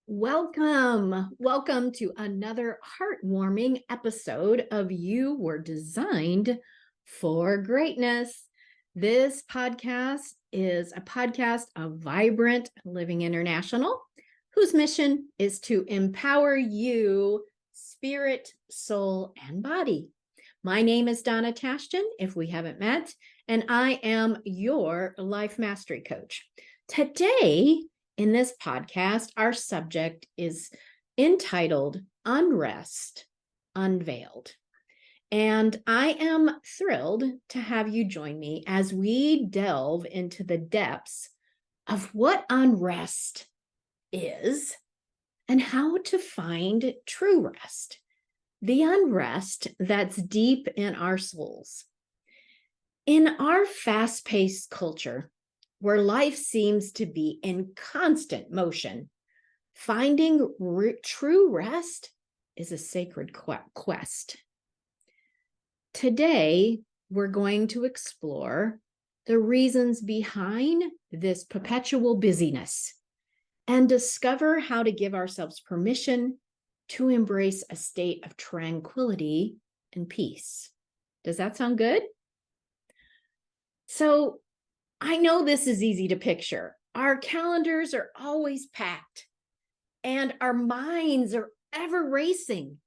Welcome to another heartwarming episode of You Were Designed for Greatness. This podcast is a podcast of Vibrant Living International, whose mission is to empower you, spirit, soul, and body. My name is Donna Tashton, if we haven't met, and I am your life mastery coach. Today, in this podcast, our subject is entitled Unrest, Unveiled. And I am thrilled to have you join me as we delve into the depths of what unrest is and how to find true rest, the unrest that's deep in our souls. In our fast-paced culture, where life seems to be in constant motion, finding true rest is a sacred quest. Today, we're going to explore the reasons behind this perpetual busyness and discover how to give ourselves permission to embrace a state of tranquility and peace. Does that sound good? So, I know this is easy to picture. Our calendars are always packed and our minds are ever racing.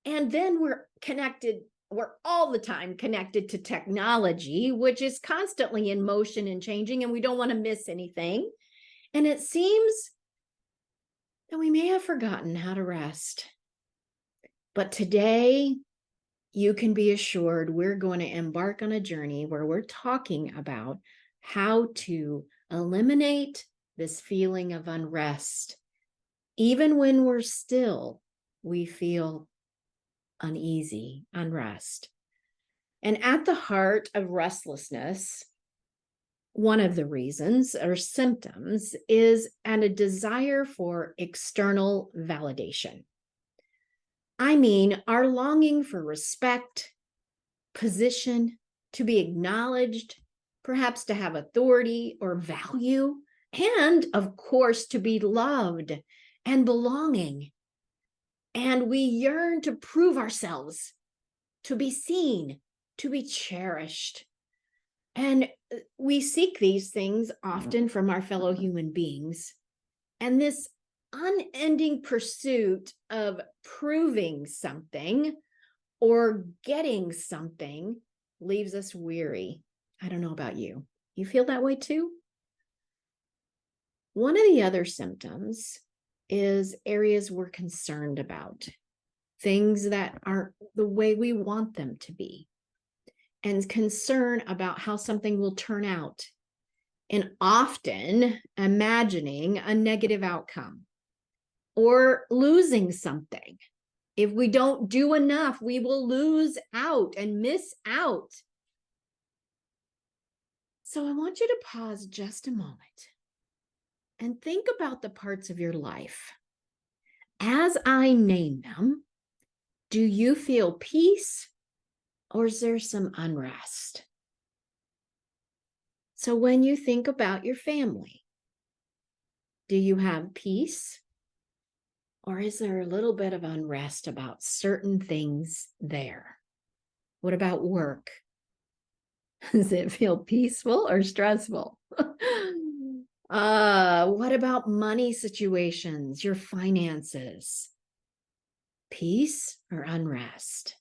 And then we're all the time connected to technology, which is constantly in motion and changing, and we don't want to miss anything. And it seems that we may have forgotten how to rest. But today, you can be assured we're going to embark on a journey where we're talking about how to eliminate this feeling of unrest. Even when we're still, we feel uneasy, unrest. And at the heart of restlessness, one of the reasons or symptoms is a desire for external validation. I mean, our longing for respect, position, to be acknowledged, perhaps to have authority or value, and of course, to be loved and belonging. And we yearn to prove ourselves, to be seen, to be cherished. And we seek these things often from our fellow human beings. And this unending pursuit of proving something or getting something leaves us weary. I don't know about you. You feel that way too? One of the other symptoms is areas we're concerned about, things that aren't the way we want them to be, and concern about how something will turn out, and often imagining a negative outcome or losing something. If we don't do enough, we will lose out and miss out. So I want you to pause just a moment and think about the parts of your life. As I name them, do you feel peace or is there some unrest? So when you think about your family, do you have peace or is there a little bit of unrest about certain things there? What about work? Does it feel peaceful or stressful? What about money situations, your finances? Peace or unrest?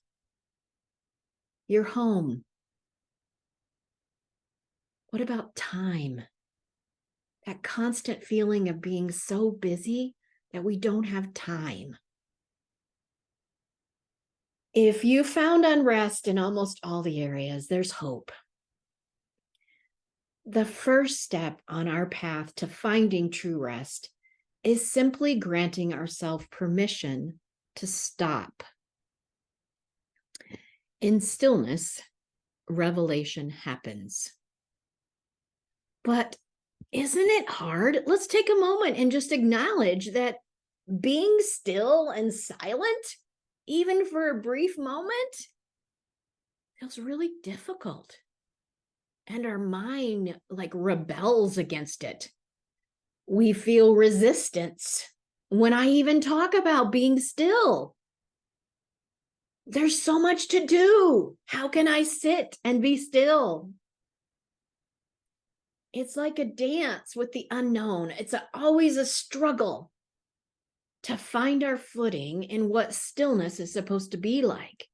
Your home? What about time? That constant feeling of being so busy that we don't have time. If you found unrest in almost all the areas, there's hope. The first step on our path to finding true rest is simply granting ourselves permission to stop. In stillness, revelation happens. But isn't it hard? Let's take a moment and just acknowledge that being still and silent, even for a brief moment, feels really difficult. And our mind rebels against it. We feel resistance. when I even talk about being still. There's so much to do. How can I sit and be still? It's like a dance with the unknown. It's always a struggle to find our footing in what stillness is supposed to be like.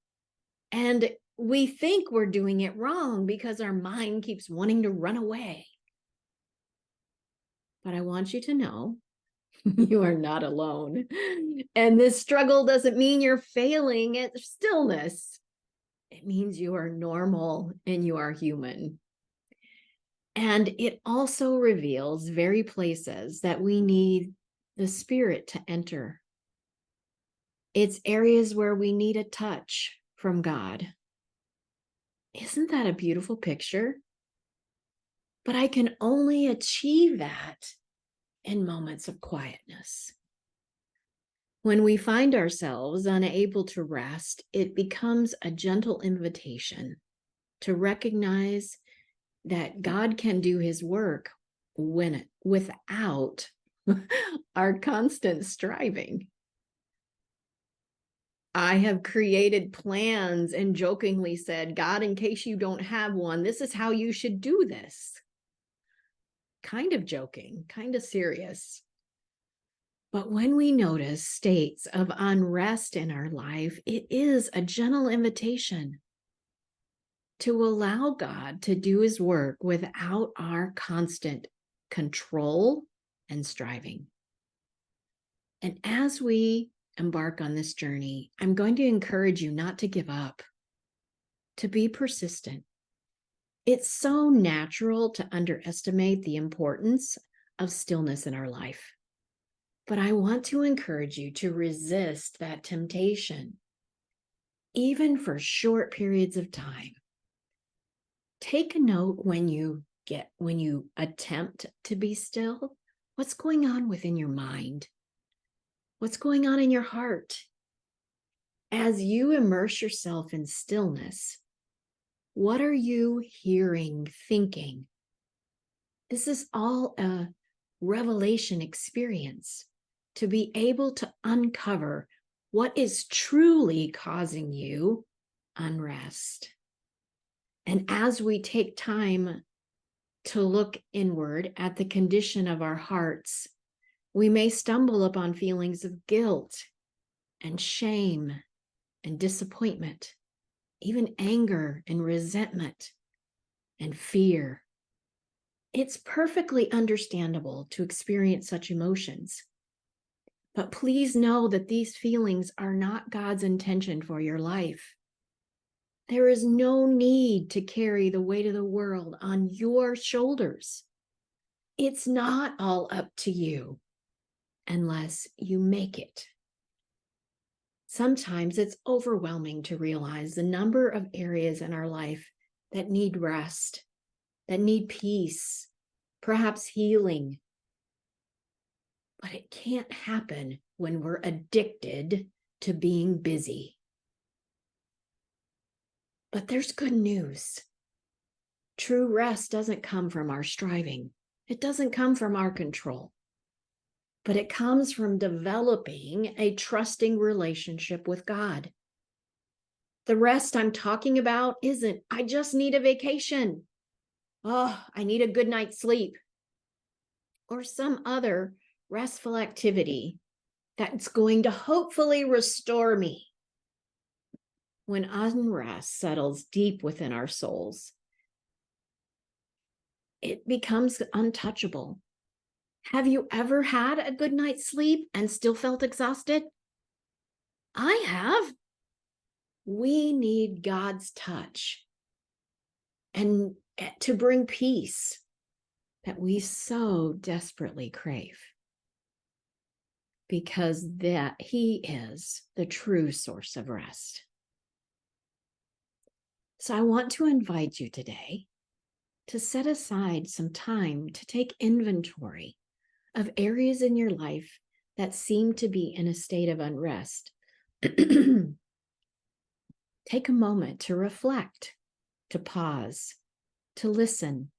And we think we're doing it wrong because our mind keeps wanting to run away. But I want you to know you are not alone. And this struggle doesn't mean you're failing at stillness. It means you are normal and you are human. And it also reveals very places that we need the Spirit to enter. It's areas where we need a touch from God. Isn't that a beautiful picture? But I can only achieve that in moments of quietness. When we find ourselves unable to rest, it becomes a gentle invitation to recognize that God can do his work without our constant striving. I have created plans and jokingly said, God, in case you don't have one, this is how you should do this. Kind of joking, kind of serious. But when we notice states of unrest in our life, it is a gentle invitation to allow God to do his work without our constant control and striving. And as we embark on this journey, I'm going to encourage you not to give up, to be persistent. It's so natural to underestimate the importance of stillness in our life. But I want to encourage you to resist that temptation, even for short periods of time. Take a note when you attempt to be still. What's going on within your mind? What's going on in your heart? As you immerse yourself in stillness, what are you hearing, thinking? This is all a revelation experience to be able to uncover what is truly causing you unrest. And as we take time to look inward at the condition of our hearts, we may stumble upon feelings of guilt and shame and disappointment, even anger and resentment and fear. It's perfectly understandable to experience such emotions. But please know that these feelings are not God's intention for your life. There is no need to carry the weight of the world on your shoulders. It's not all up to you unless you make it. Sometimes it's overwhelming to realize the number of areas in our life that need rest, that need peace, perhaps healing. But it can't happen when we're addicted to being busy. But there's good news. True rest doesn't come from our striving. It doesn't come from our control. But it comes from developing a trusting relationship with God. The rest I'm talking about isn't, I just need a vacation. Oh, I need a good night's sleep. Or some other restful activity that's going to hopefully restore me. When unrest settles deep within our souls, it becomes untouchable. Have you ever had a good night's sleep and still felt exhausted? I have. We need God's touch and to bring peace that we so desperately crave, because that he is the true source of rest. So I want to invite you today to set aside some time to take inventory of areas in your life that seem to be in a state of unrest. Take a moment to reflect, to pause, to listen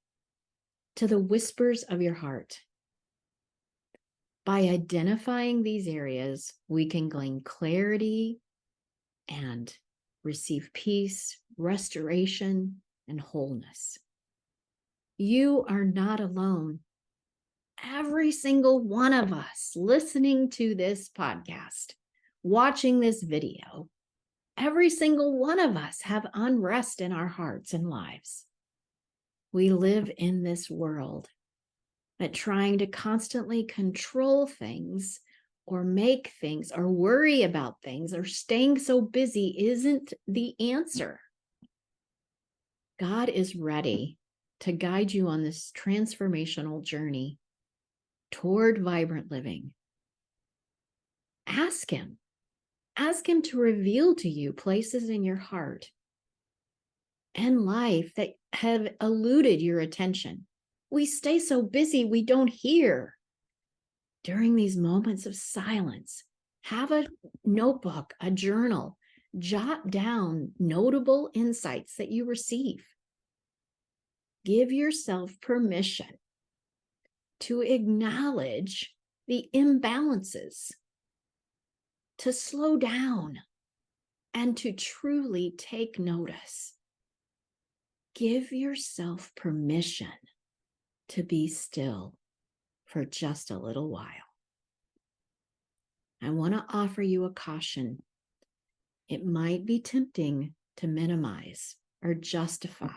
to the whispers of your heart. By identifying these areas, we can gain clarity and receive peace, restoration, and wholeness. You are not alone. Every single one of us listening to this podcast, watching this video, every single one of us have unrest in our hearts and lives. We live in this world, but trying to constantly control things or make things or worry about things or staying so busy isn't the answer. God is ready to guide you on this transformational journey toward vibrant living. Ask Him to reveal to you places in your heart and life that have eluded your attention. We stay so busy, we don't hear. During these moments of silence, have a notebook, a journal, jot down notable insights that you receive. Give yourself permission to acknowledge the imbalances, to slow down, and to truly take notice. Give yourself permission to be still for just a little while. I want to offer you a caution. It might be tempting to minimize or justify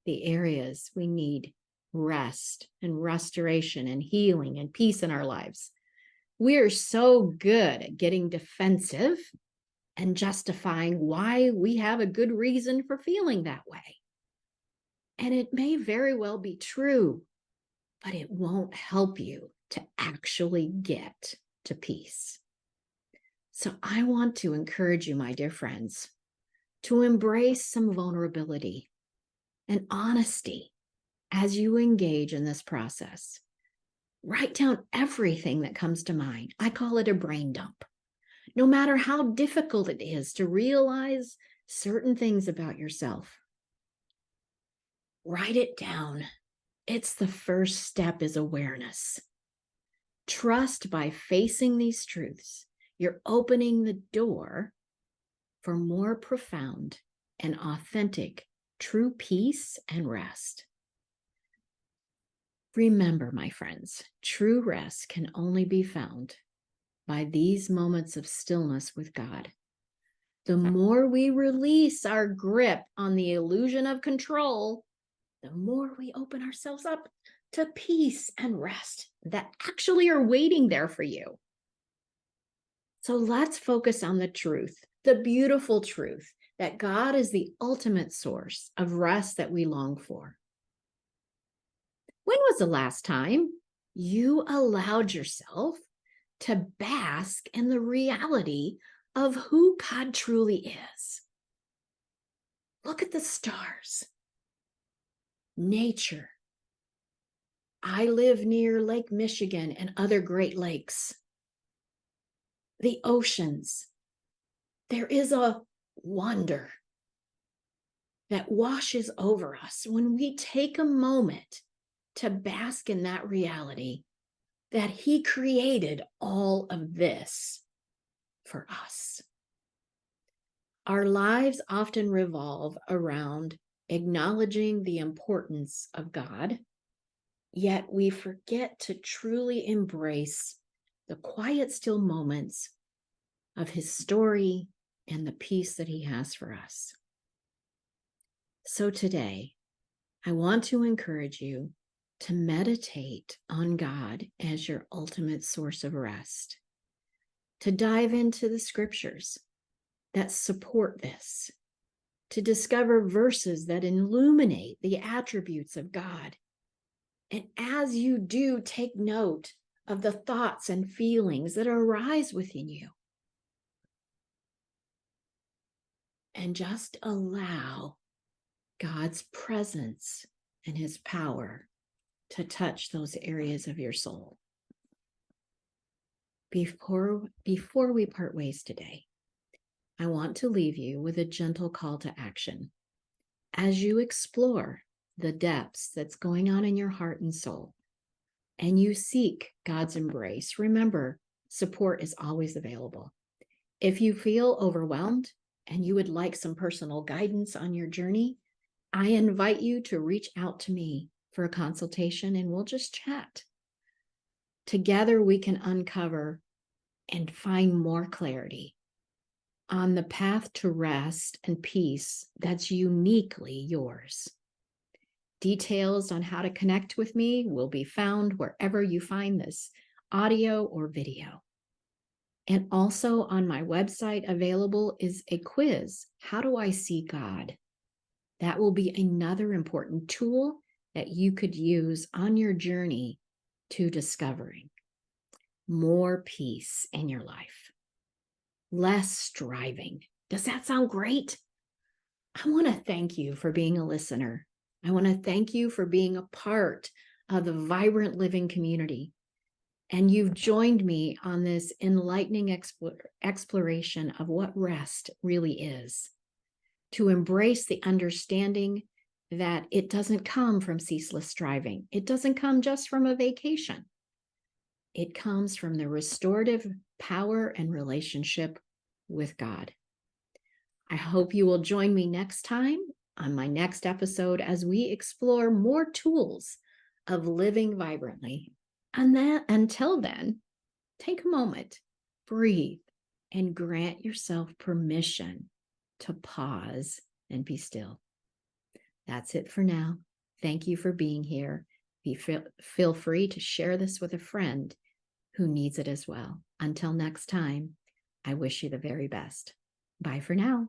the areas we need rest and restoration and healing and peace in our lives. We are so good at getting defensive and justifying why we have a good reason for feeling that way. And it may very well be true, but it won't help you to actually get to peace. So I want to encourage you, my dear friends, to embrace some vulnerability and honesty as you engage in this process. Write down everything that comes to mind. I call it a brain dump. No matter how difficult it is to realize certain things about yourself, write it down. It's the first step is awareness. Trust by facing these truths, you're opening the door for more profound and authentic true peace and rest. Remember, my friends, true rest can only be found by these moments of stillness with God. The more we release our grip on the illusion of control, the more we open ourselves up to peace and rest that actually are waiting there for you. So let's focus on the truth, the beautiful truth that God is the ultimate source of rest that we long for. When was the last time you allowed yourself to bask in the reality of who God truly is? Look at the stars, nature. I live near Lake Michigan and other Great Lakes. The oceans. There is a wonder that washes over us when we take a moment to bask in that reality that He created all of this for us. Our lives often revolve around acknowledging the importance of God, yet we forget to truly embrace the quiet, still moments of His story and the peace that He has for us. So today, I want to encourage you to meditate on God as your ultimate source of rest, to dive into the scriptures that support this, to discover verses that illuminate the attributes of God. And as you do, take note of the thoughts and feelings that arise within you. And just allow God's presence and His power to touch those areas of your soul. Before we part ways today, I want to leave you with a gentle call to action as you explore the depths that's going on in your heart and soul, and you seek God's embrace, remember, support is always available. If you feel overwhelmed and you would like some personal guidance on your journey, I invite you to reach out to me for a consultation and we'll just chat. Together, we can uncover and find more clarity on the path to rest and peace that's uniquely yours. Details on how to connect with me will be found wherever you find this audio or video. And also on my website available is a quiz. How do I see God? That will be another important tool that you could use on your journey to discovering more peace in your life, less striving. Does that sound great? I want to thank you for being a listener. I want to thank you for being a part of the vibrant living community. And you've joined me on this enlightening exploration of what rest really is, to embrace the understanding that it doesn't come from ceaseless striving. It doesn't come just from a vacation. It comes from the restorative power and relationship with God. I hope you will join me next time on my next episode as we explore more tools of living vibrantly. And then, until then, take a moment, breathe, and grant yourself permission to pause and be still. That's it for now. Thank you for being here. Feel free to share this with a friend who needs it as well. Until next time, I wish you the very best. Bye for now.